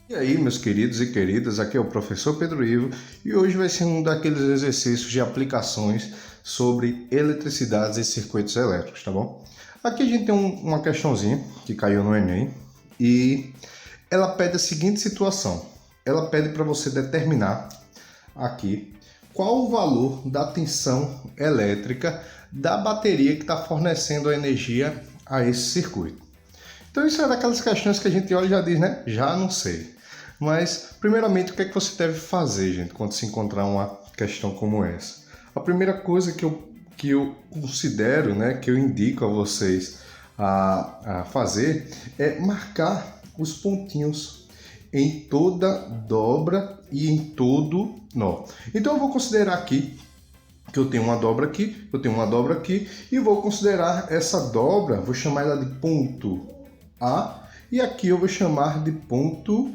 E aí, meus queridos e queridas, aqui é o professor Pedro Ivo e hoje vai ser um daqueles exercícios de aplicações sobre eletricidades e circuitos elétricos, tá bom? Aqui a gente tem uma questãozinha que caiu no Enem e ela pede a seguinte situação. Ela pede para você determinar aqui qual o valor da tensão elétrica da bateria que está fornecendo a energia a esse circuito. Então isso é daquelas questões que a gente olha e já diz, né? Já não sei. Mas, primeiramente, o que é que você deve fazer, gente, quando se encontrar uma questão como essa? A primeira coisa que eu considero, né, que eu indico a vocês a fazer é marcar os pontinhos em toda dobra e em todo nó. Então eu vou considerar aqui que eu tenho uma dobra aqui, eu tenho uma dobra aqui e vou considerar essa dobra, vou chamar ela de ponto A e aqui eu vou chamar de ponto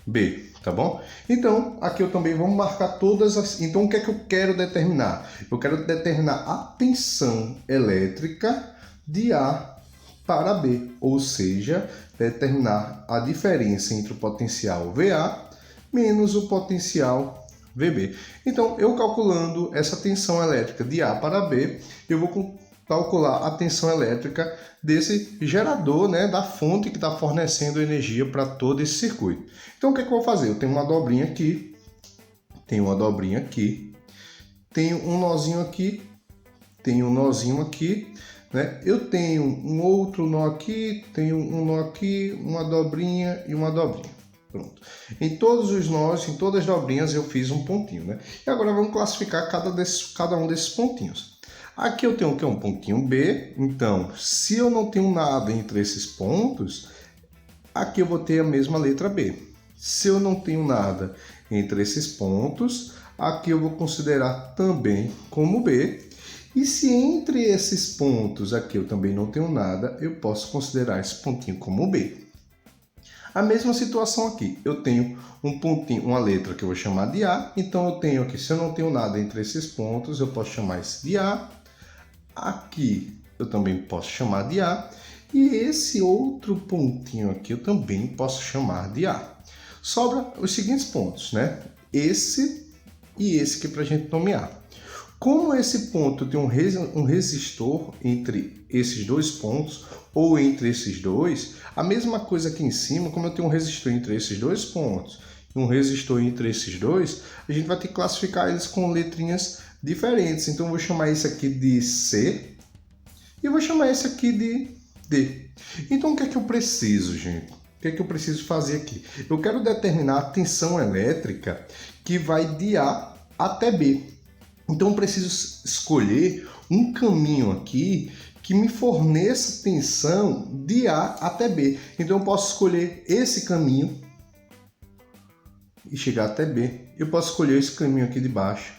B, tá bom? Então, aqui eu também vou marcar todas as... Então, o que é que eu quero determinar? Eu quero determinar a tensão elétrica de A para B, ou seja, determinar a diferença entre o potencial VA menos o potencial VB. Então, eu calculando essa tensão elétrica de A para B, eu vou calcular a tensão elétrica desse gerador, né, da fonte que está fornecendo energia para todo esse circuito. Então, o que é que eu vou fazer? Eu tenho uma dobrinha aqui, tenho uma dobrinha aqui, tenho um nozinho aqui, tenho um nozinho aqui, né? Eu tenho um outro nó aqui, tenho um nó aqui, uma dobrinha e uma dobrinha. Pronto. Em todos os nós, em todas as dobrinhas, eu fiz um pontinho, né? E agora vamos classificar cada um desses pontinhos. Aqui eu tenho o que? Um pontinho B. Então, se eu não tenho nada entre esses pontos, aqui eu vou ter a mesma letra B. Se eu não tenho nada entre esses pontos, aqui eu vou considerar também como B. E se entre esses pontos aqui eu também não tenho nada, eu posso considerar esse pontinho como B. A mesma situação aqui, eu tenho um pontinho, uma letra que eu vou chamar de A, então eu tenho aqui, se eu não tenho nada entre esses pontos, eu posso chamar esse de A. Aqui eu também posso chamar de A. E esse outro pontinho aqui eu também posso chamar de A. Sobra os seguintes pontos, né? Esse e esse aqui para a gente nomear. Como esse ponto tem um resistor entre esses dois pontos, ou entre esses dois, a mesma coisa aqui em cima, como eu tenho um resistor entre esses dois pontos e um resistor entre esses dois, a gente vai ter que classificar eles com letrinhas diferentes. Então eu vou chamar esse aqui de C e eu vou chamar esse aqui de D. Então o que é que eu preciso, gente? O que é que eu preciso fazer aqui? Eu quero determinar a tensão elétrica que vai de A até B. Então eu preciso escolher um caminho aqui que me forneça tensão de A até B. Então eu posso escolher esse caminho e chegar até B. Eu posso escolher esse caminho aqui de baixo,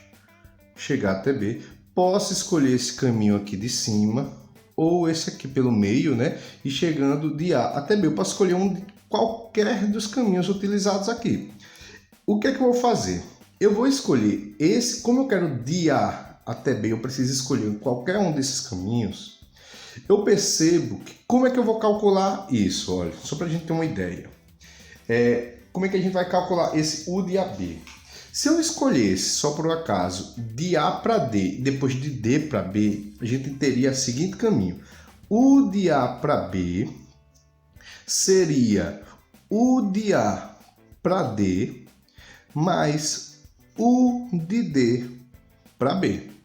chegar até B. Posso escolher esse caminho aqui de cima ou esse aqui pelo meio, né? E chegando de A até B. Eu posso escolher qualquer dos caminhos utilizados aqui. O que é que eu vou fazer? Eu vou escolher esse, como eu quero de A até B, eu preciso escolher qualquer um desses caminhos. Eu percebo que, como é que eu vou calcular isso? Olha, só para a gente ter uma ideia. Como é que a gente vai calcular esse U de AB? Se eu escolhesse, só por um acaso, de A para D, depois de D para B, a gente teria o seguinte caminho. U de A para B seria U de A para D mais U de D para B.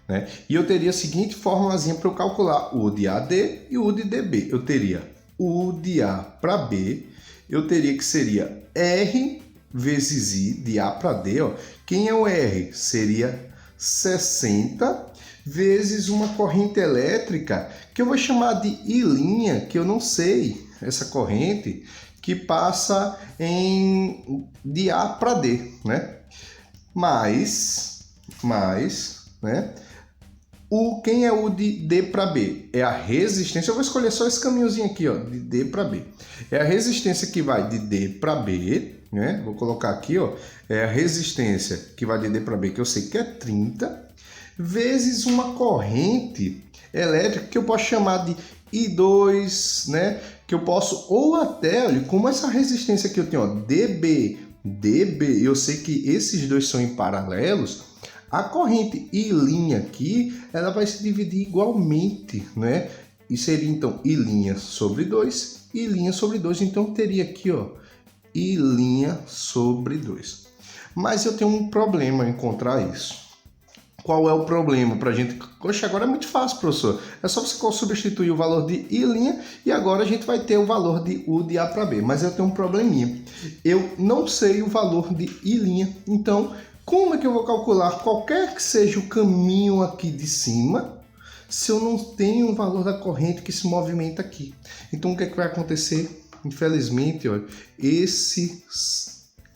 Né? E eu teria a seguinte formulazinha para eu calcular U de AD e U de DB. Eu teria U de A para B, eu teria que seria R vezes I de A para D. Ó. Quem é o R? Seria 60 vezes uma corrente elétrica que eu vou chamar de I', que eu não sei essa corrente, que passa de A para D, né? Mais, né? Quem é o de D para B? É a resistência. Eu vou escolher só esse caminhozinho aqui, ó, de D para B. É a resistência que vai de D para B, né? Vou colocar aqui, ó, é a resistência que vai de D para B, que eu sei que é 30, vezes uma corrente elétrica que eu posso chamar de I2, né? Que eu posso, ou até, olha, como essa resistência aqui eu tenho, ó, DB, eu sei que esses dois são em paralelos, a corrente I' aqui, ela vai se dividir igualmente, né? E seria, então, I' sobre 2, I' sobre 2. Então, teria aqui, ó, I' sobre 2. Mas eu tenho um problema em encontrar isso. Qual é o problema para a gente? Poxa, agora é muito fácil, professor. É só você substituir o valor de I' e agora a gente vai ter o valor de U de A para B. Mas eu tenho um probleminha. Eu não sei o valor de I'. Então, como é que eu vou calcular qualquer que seja o caminho aqui de cima se eu não tenho o valor da corrente que se movimenta aqui? Então, o que é que vai acontecer? Infelizmente, olha, esse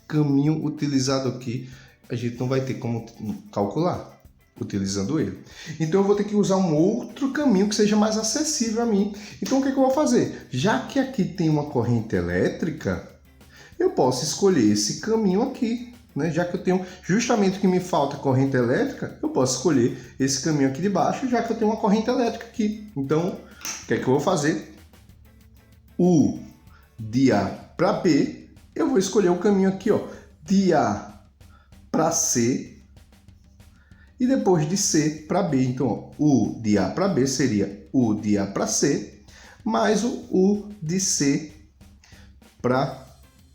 caminho utilizado aqui, a gente não vai ter como calcular utilizando ele. Então eu vou ter que usar um outro caminho que seja mais acessível a mim. Então o que é que eu vou fazer? Já que aqui tem uma corrente elétrica, eu posso escolher esse caminho aqui, né? Já que eu tenho justamente o que me falta corrente elétrica, eu posso escolher esse caminho aqui de baixo, já que eu tenho uma corrente elétrica aqui. Então, o que é que eu vou fazer? U de A para B, eu vou escolher o caminho aqui, ó, de A para C, e depois de C para B. Então, ó, U de A para B seria U de A para C, mais o U de C para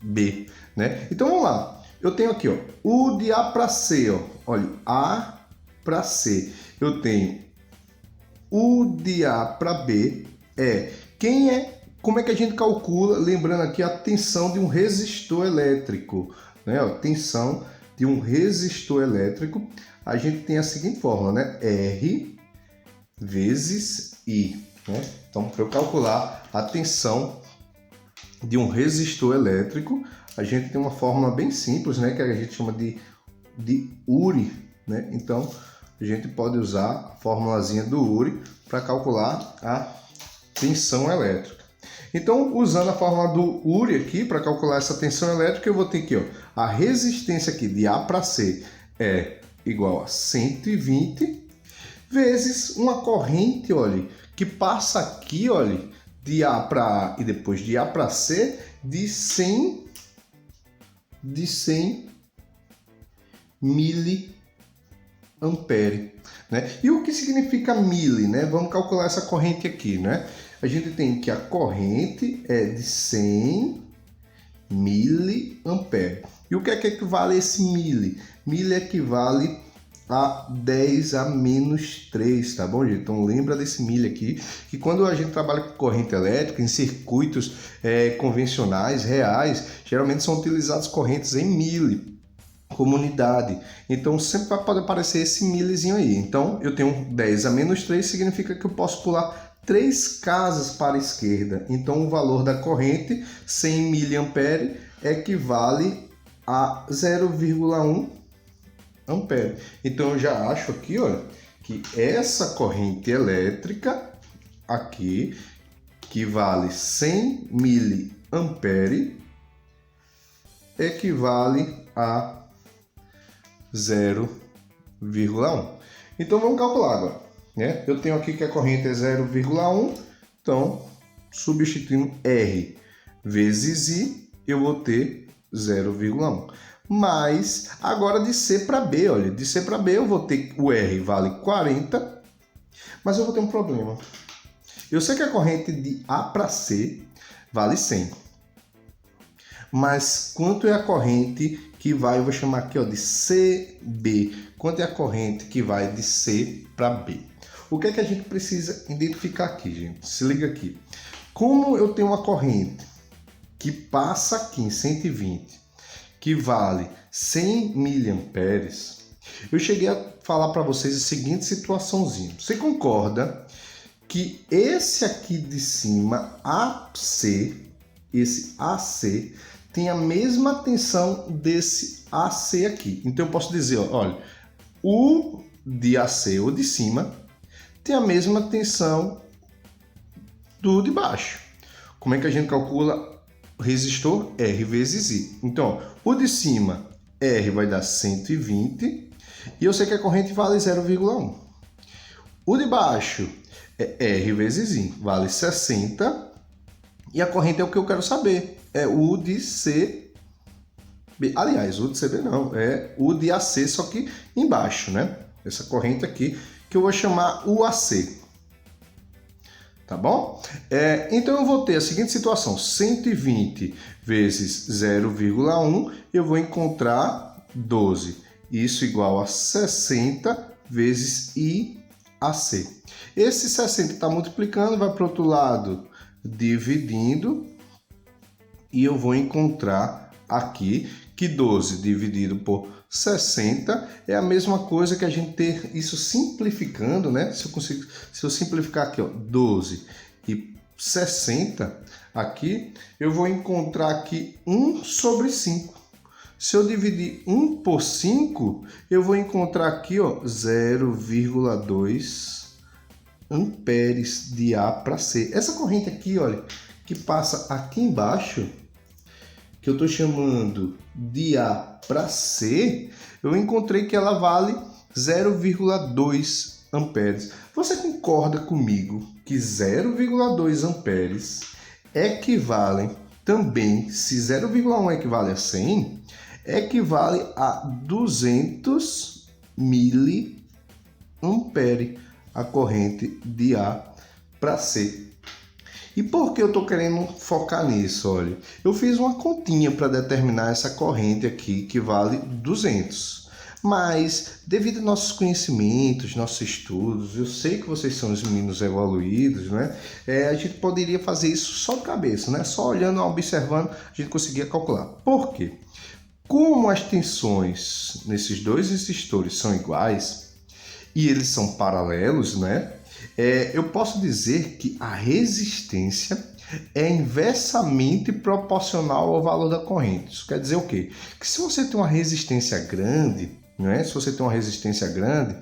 B, né? Então, vamos lá. Eu tenho aqui, ó, U de A para C, ó. Olha, A para C. Eu tenho U de A para B como é que a gente calcula, lembrando aqui a tensão de um resistor elétrico, né? Ó, tensão de um resistor elétrico, a gente tem a seguinte fórmula, né? R vezes I, né? Então, para eu calcular a tensão de um resistor elétrico, a gente tem uma fórmula bem simples, né? Que a gente chama de Uri, né? Então, a gente pode usar a formulazinha do Uri para calcular a tensão elétrica. Então, usando a fórmula do Uri aqui, para calcular essa tensão elétrica, eu vou ter aqui, ó, a resistência aqui de A para C é igual a 120 vezes uma corrente, olha, que passa aqui, olha, de A para A e depois de A para C de 100 miliampere, né? E o que significa mili, né? Vamos calcular essa corrente aqui, né? A gente tem que a corrente é de 100 miliampere. E o que é que equivale a esse mili? Mili equivale a 10 a menos 3, tá bom, gente? Então lembra desse mili aqui, que quando a gente trabalha com corrente elétrica, em circuitos convencionais, reais, geralmente são utilizadas correntes em mili, como unidade. Então sempre pode aparecer esse milizinho aí. Então eu tenho 10 a menos 3, significa que eu posso pular 3 casas para a esquerda. Então o valor da corrente, 100 miliampere, equivale a 0,1 ampere. Então eu já acho aqui, olha, que essa corrente elétrica aqui, que vale 100 miliampere, equivale a 0,1. Então vamos calcular agora, né? Eu tenho aqui que a corrente é 0,1, então substituindo R vezes I, eu vou ter 0,1. Mas agora de C para B, olha, de C para B eu vou ter o R vale 40, mas eu vou ter um problema. Eu sei que a corrente de A para C vale 100. Mas quanto é a corrente que vai, eu vou chamar aqui, ó, de CB? Quanto é a corrente que vai de C para B? O que é que a gente precisa identificar aqui, gente? Se liga aqui. Como eu tenho uma corrente que passa aqui em 120, que vale 100 miliamperes, eu cheguei a falar para vocês a seguinte situaçãozinha. Você concorda que esse aqui de cima, AC, esse AC, tem a mesma tensão desse AC aqui? Então eu posso dizer, ó, olha, o de AC, o de cima, tem a mesma tensão do de baixo. Como é que a gente calcula resistor? R vezes I. Então, ó, o de cima, R vai dar 120, e eu sei que a corrente vale 0,1. O de baixo, É R vezes I, vale 60. E a corrente é o que eu quero saber. É U de CB. Aliás, U de CB não, é U de AC, só que embaixo, né? Essa corrente aqui, que eu vou chamar UAC. Tá bom? Então eu vou ter a seguinte situação: 120 vezes 0,1, eu vou encontrar 12. Isso igual a 60 vezes IAC. Esse 60 está multiplicando, vai para o outro lado dividindo, e eu vou encontrar aqui que 12 dividido por 60 é a mesma coisa que a gente ter isso simplificando, né? Se eu simplificar aqui, ó, 12 e 60, aqui eu vou encontrar aqui 1 sobre 5. Se eu dividir 1 por 5, eu vou encontrar aqui, ó, 0,2 amperes de A para C. Essa corrente aqui, olha, que passa aqui embaixo, que eu estou chamando de A para C, eu encontrei que ela vale 0,2 amperes. Você concorda comigo que 0,2 amperes equivalem também, se 0,1 equivale a 100, equivale a 200 miliamperes a corrente de A para C. E por que eu estou querendo focar nisso? Olha, eu fiz uma continha para determinar essa corrente aqui que vale 200. Mas, devido aos nossos conhecimentos, nossos estudos, eu sei que vocês são os meninos evoluídos, né? A gente poderia fazer isso só de cabeça, né? Só olhando, observando, a gente conseguia calcular. Por quê? Como as tensões nesses dois resistores são iguais e eles são paralelos, né? Eu posso dizer que a resistência é inversamente proporcional ao valor da corrente. Isso quer dizer o quê? Que se você tem uma resistência grande, né? Se você tem uma resistência grande,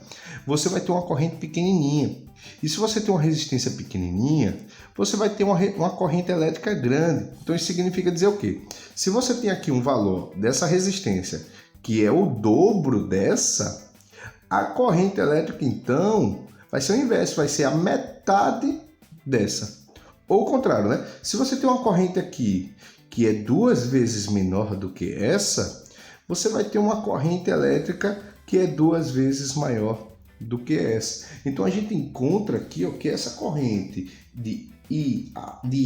você vai ter uma corrente pequenininha. E se você tem uma resistência pequenininha, você vai ter uma corrente elétrica grande. Então isso significa dizer o quê? Se você tem aqui um valor dessa resistência que é o dobro dessa, a corrente elétrica então vai ser o inverso, vai ser a metade dessa. Ou o contrário, né? Se você tem uma corrente aqui que é 2 vezes menor do que essa, você vai ter uma corrente elétrica que é 2 vezes maior do que essa. Então a gente encontra aqui, ó, que essa corrente de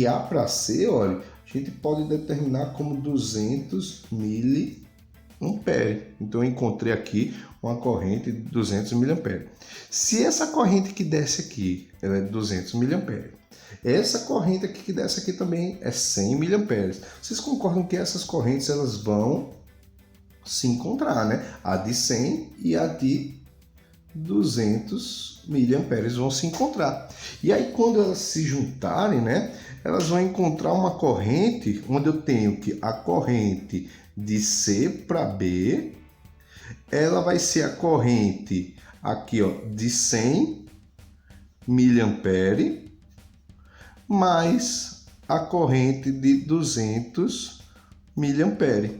A para C, olha, a gente pode determinar como 200 miliamperes. Então eu encontrei aqui uma corrente de 200 miliamperes. Se essa corrente que desce aqui, ela é de 200 miliamperes, essa corrente aqui que desce aqui também é 100 miliamperes. Vocês concordam que essas correntes elas vão se encontrar, né? A de 100 e a de 200 miliamperes vão se encontrar. E aí quando elas se juntarem, né, elas vão encontrar uma corrente onde eu tenho que a corrente de C para B, ela vai ser a corrente aqui, ó, de 100 miliamperes mais a corrente de 200 miliamperes.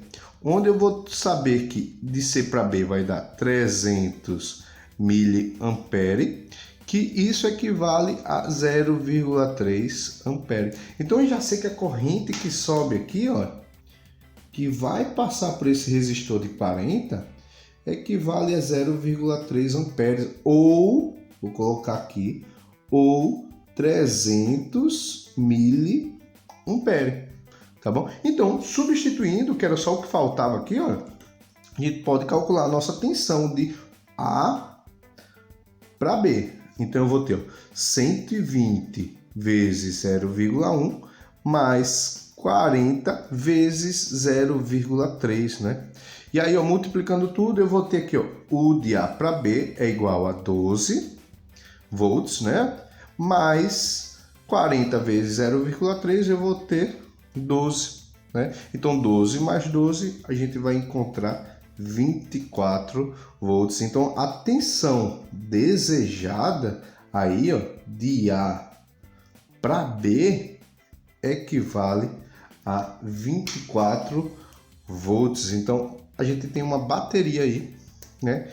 Onde eu vou saber que de C para B vai dar 300 miliamperes, que isso equivale a 0,3 ampere. Então eu já sei que a corrente que sobe aqui, ó, que vai passar por esse resistor de 40, equivale a 0,3 amperes, ou, vou colocar aqui, ou 300 miliamperes. Tá bom? Então, substituindo, que era só o que faltava aqui, ó, a gente pode calcular a nossa tensão de A para B. Então, eu vou ter 120 vezes 0,1 mais 40 vezes 0,3, né? E aí, ó, multiplicando tudo, eu vou ter aqui, ó, U de A para B é igual a 12 volts, né? Mais 40 vezes 0,3, eu vou ter 12, né? Então 12 mais 12 a gente vai encontrar 24 volts. Então a tensão desejada aí, ó, de A para B equivale a 24 volts. Então a gente tem uma bateria aí, né,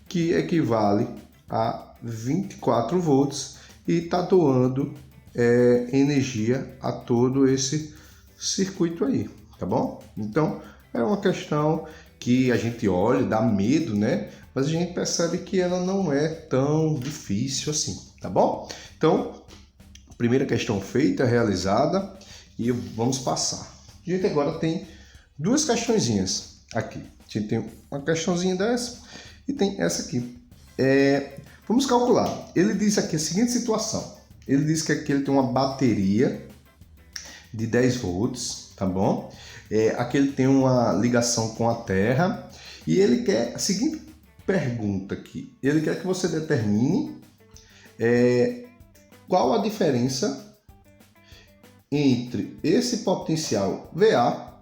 que equivale a 24 volts. e está doando energia a todo esse circuito aí, tá bom? Então é uma questão que a gente olha, dá medo, né? Mas a gente percebe que ela não é tão difícil assim, tá bom? Então, primeira questão feita, realizada, e vamos passar. A gente agora tem duas questõezinhas aqui. A gente tem uma questãozinha dessa e tem essa aqui. Vamos calcular. Ele diz aqui a seguinte situação. Ele diz que aqui ele tem uma bateria de 10 volts, tá bom? Aqui ele tem uma ligação com a Terra e ele quer a seguinte pergunta aqui. Ele quer que você determine qual a diferença entre esse potencial VA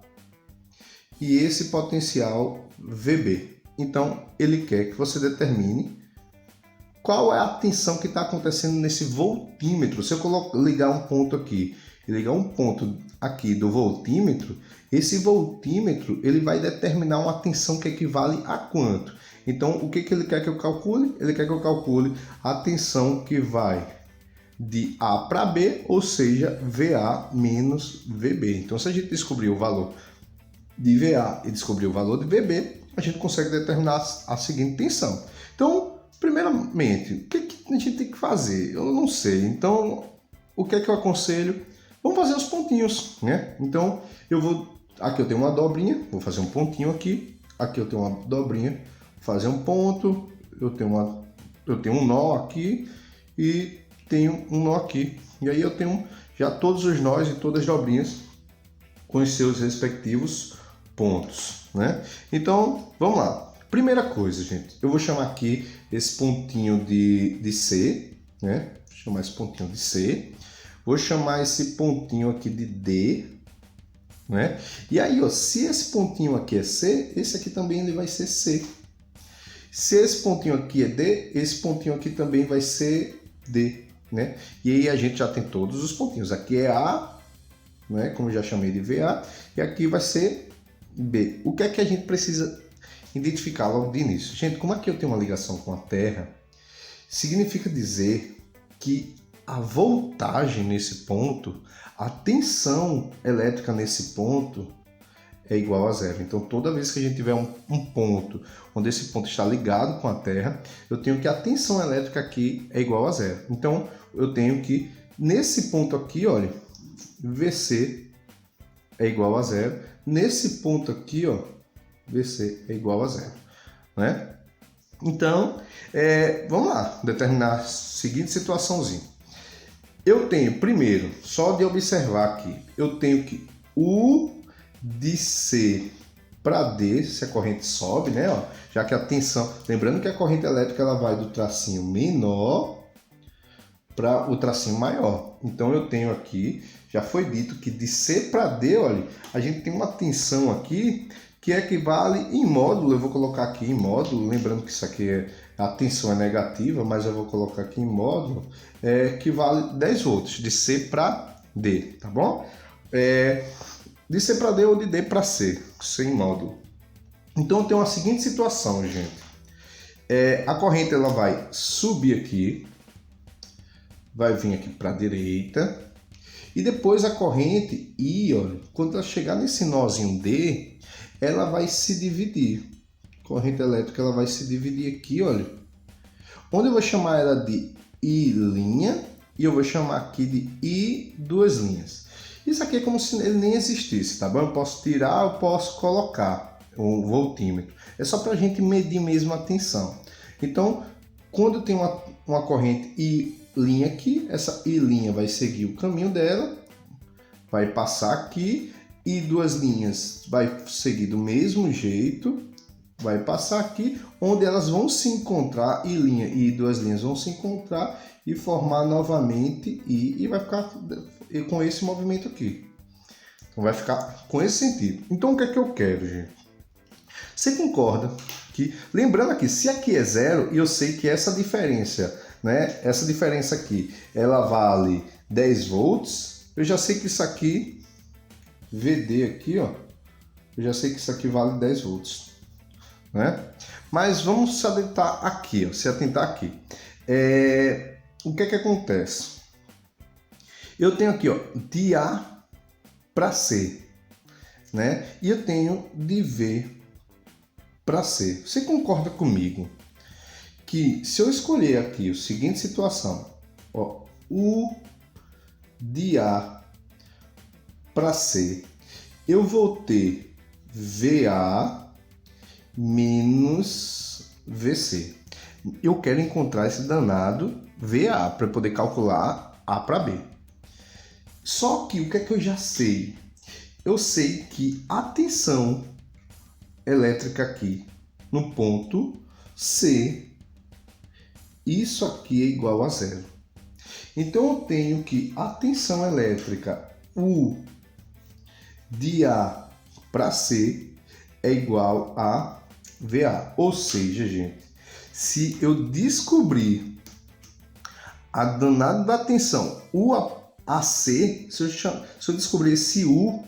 e esse potencial VB. Então, ele quer que você determine qual é a tensão que está acontecendo nesse voltímetro. Se eu ligar um ponto aqui e ligar um ponto aqui do voltímetro, esse voltímetro ele vai determinar uma tensão que equivale a quanto? Então, o que ele quer que eu calcule? Ele quer que eu calcule a tensão que vai de A para B, ou seja, VA menos VB. Então, se a gente descobrir o valor de VA e descobrir o valor de VB, a gente consegue determinar a seguinte tensão. Então, primeiramente, o que a gente tem que fazer? Eu não sei. Então, o que é que eu aconselho? Vamos fazer os pontinhos, né? Então, aqui eu tenho uma dobrinha, vou fazer um pontinho aqui. Aqui eu tenho uma dobrinha, vou fazer um ponto. Eu tenho um nó aqui e tenho um nó aqui. E aí eu tenho já todos os nós e todas as dobrinhas com os seus respectivos pontos, né? Então, vamos lá. Primeira coisa, gente, eu vou chamar aqui esse pontinho de C, né? Vou chamar esse pontinho de C. Vou chamar esse pontinho aqui de D, né? E aí, ó, se esse pontinho aqui é C, esse aqui também ele vai ser C. Se esse pontinho aqui é D, esse pontinho aqui também vai ser D, né? E aí a gente já tem todos os pontinhos. Aqui é A, né? Como eu já chamei de VA, e aqui vai ser B. O que é que a gente precisa identificar logo de início? Gente, como aqui eu tenho uma ligação com a Terra, significa dizer que a voltagem nesse ponto, a tensão elétrica nesse ponto é igual a zero. Então, toda vez que a gente tiver um ponto onde esse ponto está ligado com a Terra, eu tenho que a tensão elétrica aqui é igual a zero. Então, eu tenho que, nesse ponto aqui, olha, VC é igual a zero. Nesse ponto aqui, ó, VC é igual a zero, né? Então, vamos lá, determinar a seguinte situaçãozinha. Eu tenho, primeiro, só de observar aqui, eu tenho que U de C para D, se a corrente sobe, né? Ó, já que a tensão, lembrando que a corrente elétrica ela vai do tracinho menor para o tracinho maior. Então eu tenho aqui, já foi dito que de C para D, olha, a gente tem uma tensão aqui que equivale em módulo, eu vou colocar aqui em módulo, lembrando que isso aqui a tensão é negativa, mas eu vou colocar aqui em módulo, que vale 10 volts, de C para D, tá bom? De C para D ou de D para C, sem módulo. Então eu tenho a seguinte situação, gente. A corrente ela vai subir aqui, vai vir aqui para a direita, e depois a corrente I, olha, quando ela chegar nesse nozinho D, ela vai se dividir. A corrente elétrica ela vai se dividir aqui, olha. Onde eu vou chamar ela de I', e eu vou chamar aqui de I duas linhas. Isso aqui é como se ele nem existisse, tá bom? Eu posso tirar, eu posso colocar o voltímetro. É só para a gente medir mesmo a tensão. Então, quando eu tenho uma corrente I' aqui, essa I' vai seguir o caminho dela, vai passar aqui, e duas linhas vai seguir do mesmo jeito, vai passar aqui, onde elas vão se encontrar, I' e duas linhas vão se encontrar e formar novamente e vai ficar com esse movimento aqui. Então vai ficar com esse sentido. Então o que é que eu quero, gente? Você concorda que, lembrando aqui, se aqui é zero, e eu sei que essa diferença, né, essa diferença aqui, ela vale 10 volts, eu já sei que isso aqui, VD aqui, ó, eu já sei que isso aqui vale 10 volts, né? Mas vamos se atentar aqui, ó, se atentar aqui. o que é que acontece? Eu tenho aqui, ó, de A para C, né? E eu tenho de V para C. Você concorda comigo que se eu escolher aqui a seguinte situação, ó, U de A para C, eu vou ter VA menos VC. Eu quero encontrar esse danado VA para poder calcular A para B. Só que o que é que eu já sei? Eu sei que a tensão elétrica aqui no ponto C, isso aqui é igual a zero. Então eu tenho que a tensão elétrica U de A para C é igual a VA. Ou seja, gente, se eu descobrir a danada da tensão U a C, se eu descobrir esse U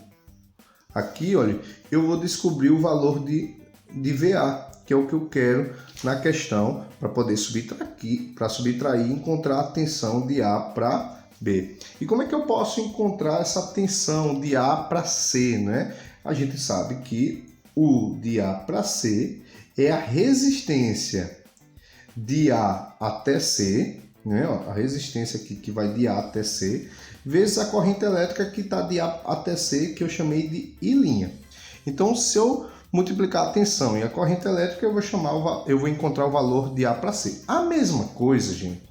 aqui, olha, eu vou descobrir o valor de VA, que é o que eu quero na questão para poder subtrair e encontrar a tensão de A para B. E como é que eu posso encontrar essa tensão de A para C, né? A gente sabe que U de A para C é a resistência de A até C, né? A resistência aqui que vai de A até C, vezes a corrente elétrica que está de A até C, que eu chamei de I'. Então, se eu multiplicar a tensão e a corrente elétrica, eu vou encontrar o valor de A para C. A mesma coisa, gente,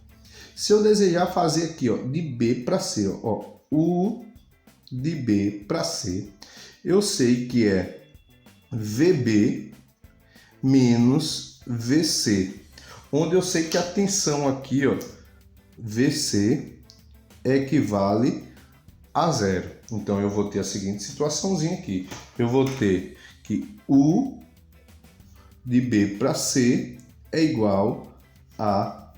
se eu desejar fazer aqui, ó, de B para C, ó, U de B para C, eu sei que é VB menos VC, onde eu sei que a tensão aqui, ó, VC equivale a zero. Então eu vou ter a seguinte situaçãozinha aqui. Eu vou ter que U de B para C é igual a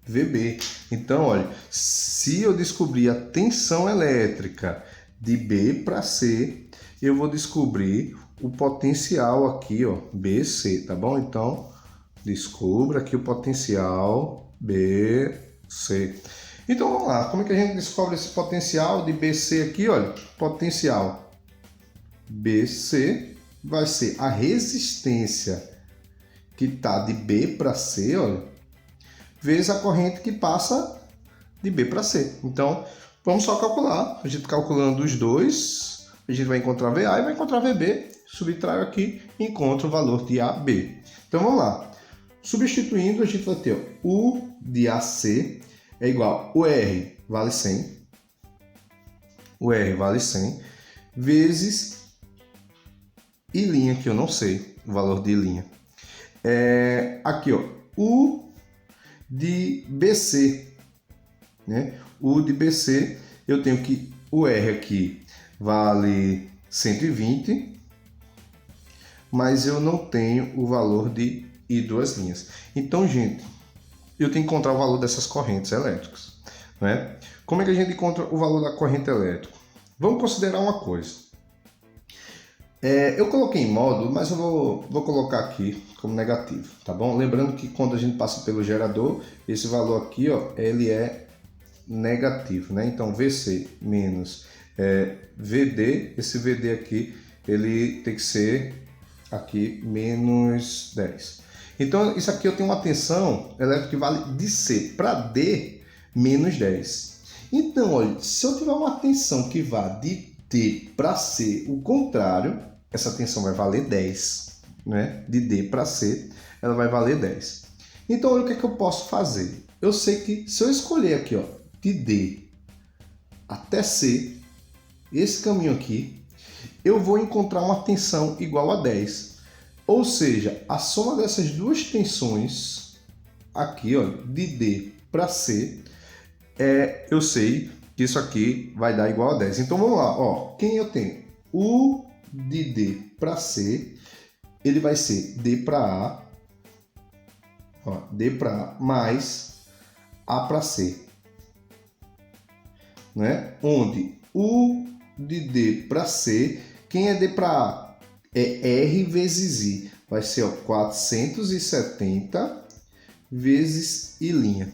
VB. Então, olha, se eu descobrir a tensão elétrica de B para C, eu vou descobrir o potencial aqui, ó, BC, tá bom? Então, descubra aqui o potencial BC. Então, vamos lá. Como é que a gente descobre esse potencial de BC aqui? Olha, potencial BC vai ser a resistência que está de B para C, olha, vezes a corrente que passa de B para C. Então, vamos só calcular. A gente calculando os dois, a gente vai encontrar VA e vai encontrar VB. Subtraio aqui e encontro o valor de AB. Então, vamos lá. Substituindo, a gente vai ter U de AC é igual o R vale 100. O R vale 100 vezes I', que eu não sei o valor de I'. Aqui, ó, U de BC, né? U de BC, eu tenho que o R aqui vale 120, mas eu não tenho o valor de I'. Então, gente, eu tenho que encontrar o valor dessas correntes elétricas, né? Como é que a gente encontra o valor da corrente elétrica? Vamos considerar uma coisa. Eu coloquei em módulo, mas eu vou colocar aqui como negativo, tá bom? Lembrando que quando a gente passa pelo gerador, esse valor aqui, ó, ele é negativo, né? Então, VC menos VD, esse VD aqui, ele tem que ser aqui menos 10. Então, isso aqui eu tenho uma tensão elétrica que vale de C para D menos 10. Então, olha, se eu tiver uma tensão que vá de D para C, o contrário, essa tensão vai valer 10, né? De D para C, ela vai valer 10. Então, olha o que é que eu posso fazer. Eu sei que se eu escolher aqui, ó, de D até C, esse caminho aqui, eu vou encontrar uma tensão igual a 10. Ou seja, a soma dessas duas tensões aqui, ó, de D para C, eu sei que isso aqui vai dar igual a 10. Então vamos lá, ó, quem eu tenho? U de D para C, ele vai ser D para A, ó, D para A mais A para C, né? Onde U de D para C, quem é D para A? É R vezes I, vai ser, ó, 470 vezes I'.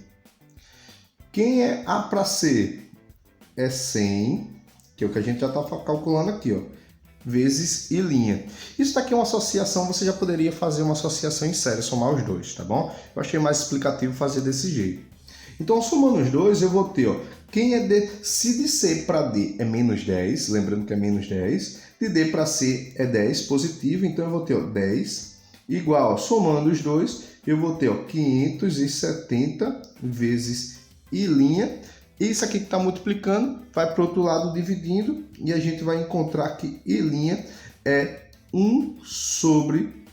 Quem é A para C? É 100, que é o que a gente já está calculando aqui, ó, vezes I'. Isso daqui é uma associação, você já poderia fazer uma associação em série, somar os dois, tá bom? Eu achei mais explicativo fazer desse jeito. Então, somando os dois, eu vou ter, ó, quem é D, se de C para D é menos 10, lembrando que é menos 10, de D para C é 10 positivo, então eu vou ter, ó, 10 igual, somando os dois, eu vou ter, ó, 570 vezes I'. Isso aqui que está multiplicando, vai para o outro lado dividindo, e a gente vai encontrar que I' é 1 sobre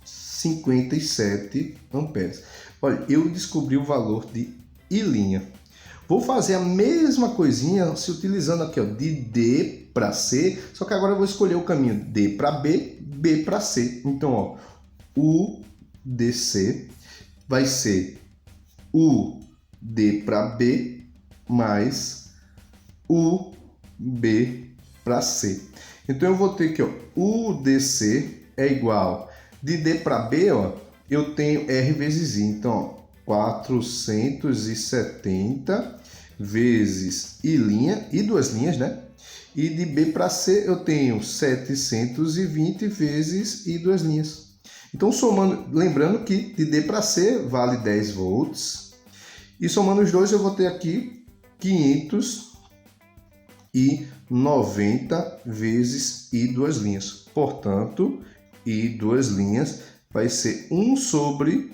57 amperes. Olha, eu descobri o valor de I'. Vou fazer a mesma coisinha se utilizando aqui, ó, de D para C, só que agora eu vou escolher o caminho D para B, B para C. Então, ó, U DC vai ser U D para B mais U B para C. Então eu vou ter que, ó, U DC é igual de D para B, ó, eu tenho R vezes I. Então, ó, 470 vezes I', e duas linhas, né? E de B para C eu tenho 720 vezes I duas linhas. Então, somando, lembrando que de D para C vale 10 volts. E somando os dois eu vou ter aqui 590 vezes I duas linhas. Portanto, I duas linhas vai ser 1 sobre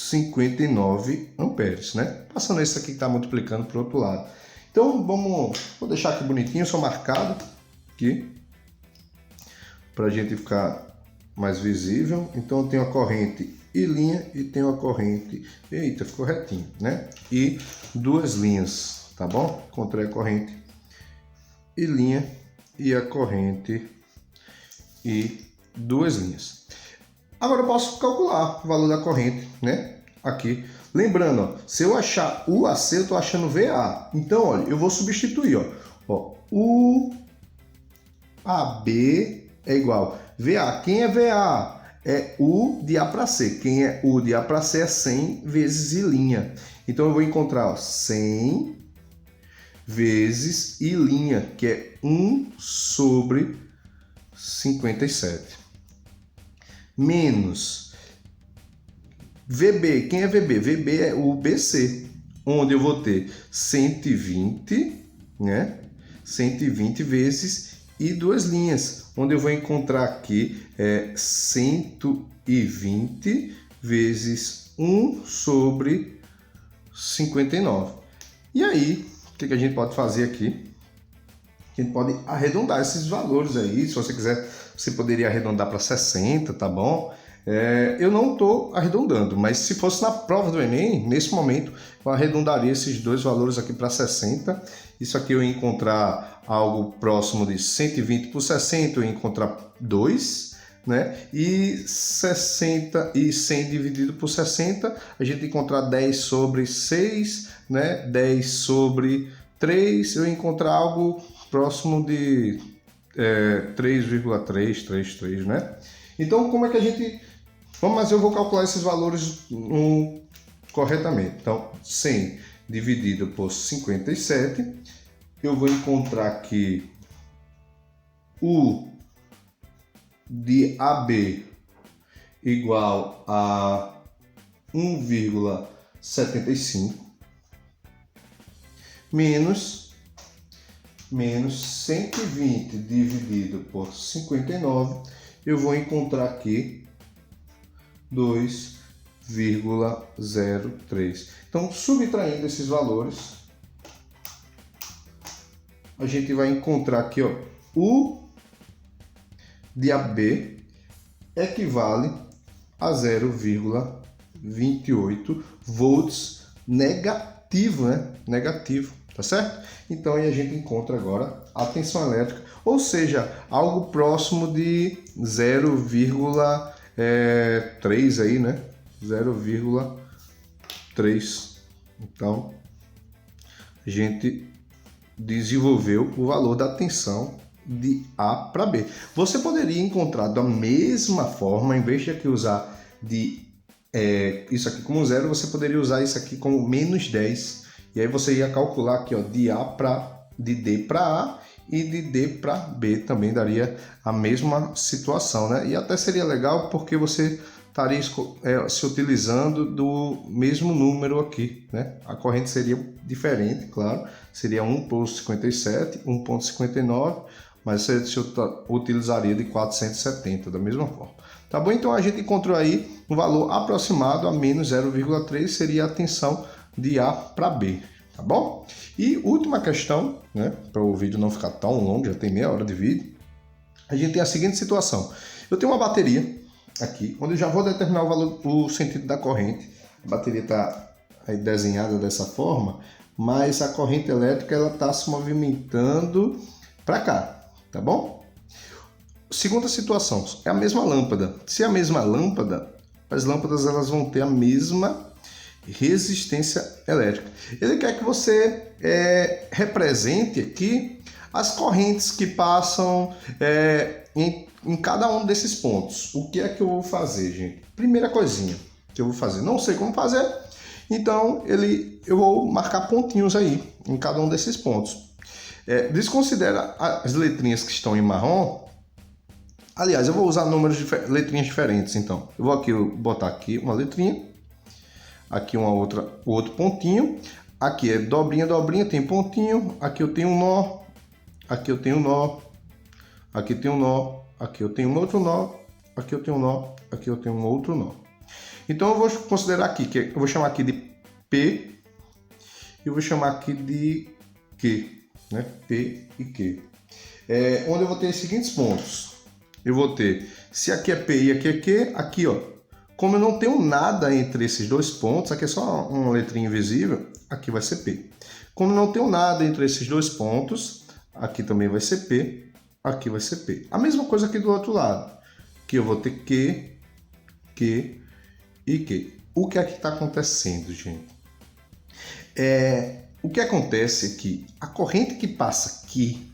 59 amperes, né? Passando isso aqui que está multiplicando para o outro lado. Então, vou deixar aqui bonitinho, só marcado aqui, para a gente ficar mais visível. Então, eu tenho a corrente I' e tenho a corrente... Eita, ficou retinho, né? E duas linhas, tá bom? Encontrei a corrente I' e a corrente e duas linhas. Agora eu posso calcular o valor da corrente, né? Aqui. Lembrando, ó, se eu achar UAC, eu estou achando VA. Então, olha, eu vou substituir, ó, UAB é igual VA. Quem é VA? É U de A para C. Quem é U de A para C é 100 vezes I'. Então, eu vou encontrar, ó, 100 vezes I', que é 1 sobre 57. Menos VB. Quem é VB? VB é o BC, onde eu vou ter 120, né? 120 vezes I duas linhas, onde eu vou encontrar aqui 120 vezes 1 sobre 59. E aí, o que a gente pode fazer aqui? A gente pode arredondar esses valores aí. Se você quiser, você poderia arredondar para 60, tá bom? Eu não estou arredondando, mas se fosse na prova do Enem, nesse momento, eu arredondaria esses dois valores aqui para 60. Isso aqui eu ia encontrar algo próximo de 120 por 60, eu ia encontrar 2, né? E 60 e 100 dividido por 60, a gente ia encontrar 10 sobre 6, né? 10 sobre 3, eu ia encontrar algo próximo de 3,333, né? Então, como é que a gente... Mas eu vou calcular esses valores corretamente. Então, 100 dividido por 57, eu vou encontrar aqui U de AB igual a 1,75 menos 120 dividido por 59, eu vou encontrar aqui 2,03. Então, subtraindo esses valores, a gente vai encontrar aqui, ó, U de AB equivale a 0,28 volts negativo, né? Negativo, tá certo? Então, aí a gente encontra agora a tensão elétrica, ou seja, algo próximo de 0,3 aí, né? 0,3. Então, a gente desenvolveu o valor da tensão de A para B. Você poderia encontrar da mesma forma, em vez de aqui usar de isso aqui como 0, você poderia usar isso aqui como menos 10. E aí você ia calcular aqui, ó, de D para A e de D para B também daria a mesma situação, né? E até seria legal porque você estaria se utilizando do mesmo número aqui, né? A corrente seria diferente, claro, seria 1,57, 1,59, mas você utilizaria de 470 da mesma forma. Tá bom? Então a gente encontrou aí um valor aproximado a menos 0,3, seria a tensão de A para B, tá bom? E última questão, né, para o vídeo não ficar tão longo, já tem meia hora de vídeo, a gente tem a seguinte situação. Eu tenho uma bateria aqui, onde eu já vou determinar o sentido da corrente. A bateria está aí desenhada dessa forma, mas a corrente elétrica ela está se movimentando para cá, tá bom? Segunda situação, é a mesma lâmpada. Se é a mesma lâmpada, as lâmpadas elas vão ter a mesma resistência elétrica. Ele quer que você represente aqui as correntes que passam em cada um desses pontos. O que é que eu vou fazer, gente? Primeira coisinha que eu vou fazer, não sei como fazer, então eu vou marcar pontinhos aí em cada um desses pontos. Desconsidera as letrinhas que estão em marrom. Aliás, eu vou usar letrinhas diferentes, então. Eu vou botar aqui uma letrinha, aqui o outro pontinho, aqui é dobrinha, dobrinha, tem pontinho, aqui eu tenho um nó, aqui eu tenho um nó, aqui tem um nó, aqui eu tenho um outro nó, aqui eu tenho um nó, aqui eu tenho um outro nó. Então eu vou considerar aqui, eu vou chamar aqui de P e eu vou chamar aqui de Q, né? P e Q. Onde eu vou ter os seguintes pontos. Eu vou ter, se aqui é P e aqui é Q, aqui ó, como eu não tenho nada entre esses dois pontos, aqui é só uma letrinha invisível, aqui vai ser P. Como eu não tenho nada entre esses dois pontos, aqui também vai ser P, aqui vai ser P. A mesma coisa aqui do outro lado, que eu vou ter Q, Q e Q. O que é que está acontecendo, gente? O que acontece é que a corrente que passa aqui,